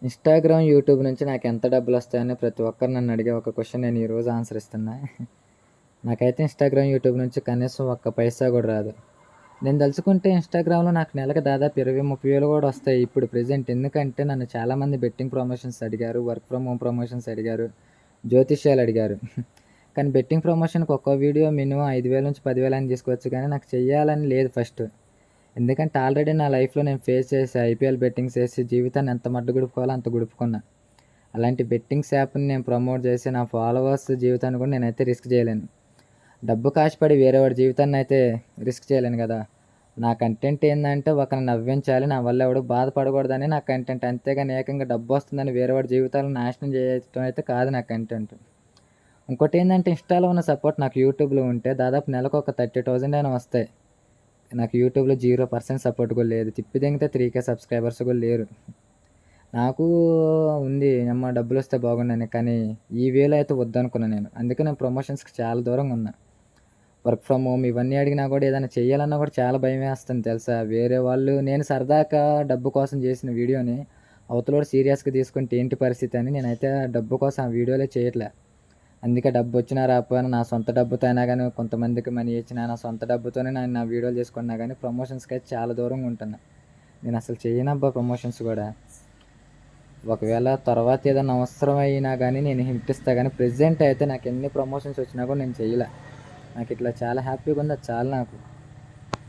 Instagram, YouTube నుంచి నాకెంత డబ్బులొస్తాయని ప్రతి ఒక్కరు నన్ను అడిగే ఒక క్వెషన్ నేను ఈరోజు ఆన్సర్ ఇస్తున్నా. నాకైతే ఇన్‌స్టాగ్రామ్, యూట్యూబ్ నుంచి కనీసం ఒక్క పైసా గూడా రాదు. నేను దలుచుకుంటే ఇన్‌స్టాగ్రామ్‌లో నాకు నెలకు దాదాపు 20, 30 వేలు గూడా వస్తాయి ఇప్పుడు ప్రెజెంట్. ఎందుకంటే నన్ను చాలామంది బెట్టింగ్ ప్రమోషన్స్ అడిగారు, వర్క్ ఫ్రమ్ హోమ్ ప్రమోషన్స్ అడిగారు, జ్యోతిష్యాలు అడిగారు. కానీ బెట్టింగ్ ప్రమోషన్‌కి ఒక్కో వీడియో మినిమమ్ 5,000 నుంచి 10,000 అని తీసుకోవచ్చు గానీ నాకు చెయ్యాలని లేదు ఫస్ట్. ఎందుకంటే ఆల్రెడీ నా లైఫ్‌లో నేను ఫేస్ చేశా. ఐపీఎల్ బెట్టింగ్స్ ఏసి జీవితాన్ని ఎంత మట్టు గుడుపుకోవాలో అంత గుడుపుకున్నా. అలాంటి బెట్టింగ్స్ యాప్‌ని నేను ప్రమోట్ చేసి నా ఫాలోవర్స్ జీవితాన్ని కూడా నేనైతే రిస్క్ చేయలేను. డబ్బుకి ఆశపడి వేరే వాడి జీవితాన్నయితే రిస్క్ చేయలేను గదా! నా కంటెంట్ ఏందంటే ఒకరిని నవ్వించాలి. నా వల్ల ఎవడు బాధపడకూడదని నా కంటెంట్. అంతేగాని ఏకంగా డబ్బొస్తుందని వేరే వాడి జీవితాలను నాశనం చేయటం అయితే కాదు నా కంటెంట్. ఇంకోటేందంటే ఇన్‌స్టాలో ఉన్న సపోర్ట్ నాకు యూట్యూబ్‌లో ఉంటే దాదాపు నెలకు ఒక 30,000 అయినా వస్తాయి. నాకు యూట్యూబ్‌లో 0% సపోర్ట్ కూడా లేదు. తిప్పిదెంగితే 3,000 సబ్స్క్రైబర్స్ కూడా లేరు. నాకు ఉంది అమ్మ డబ్బులొస్తే బాగుండని. కానీ ఈ వేలో అయితే వద్దనుకున్నా నేను. అందుకే నేను ప్రమోషన్స్‌కి చాలా దూరంగా ఉన్నా. వర్క్ ఫ్రమ్ హోమ్ ఇవన్నీ అడిగినా కూడా ఏదైనా చేయాలన్నా కూడా చాలా భయమేస్తుంది తెలుసా? వేరే వాళ్ళు నేను సరదాగా డబ్బు కోసం చేసిన వీడియోని అవతలోడు సీరియస్‌గా తీసుకుంటే ఏంటి పరిస్థితి అని నేనైతే డబ్బు కోసం ఆ వీడియోలే చేయట్లే. అందుకే డబ్బొచ్చినా రాకపోయినా నా సొంత డబ్బుతో అయినా గానీ కొంతమందికి మనీ ఇచ్చినా నా సొంత డబ్బుతోనే నేను నా వీడియోలు చేసుకున్నా గానీ ప్రమోషన్స్‌కైతే చాలా దూరంగా ఉంటున్నా. నేనసలు చెయ్యనబ్బా ప్రమోషన్స్ గూడా. ఒకవేళ తర్వాత ఏదన్నా అవసరం అయినా గానీ నేను హింట్ ఇస్తా గానీ ప్రెజెంట్ అయితే నాకెన్ని ప్రమోషన్స్ వచ్చినా కూడా నేను చెయ్యలే. నాకిట్లా చాలా హ్యాపీగుంది. అది చాలు నాకు.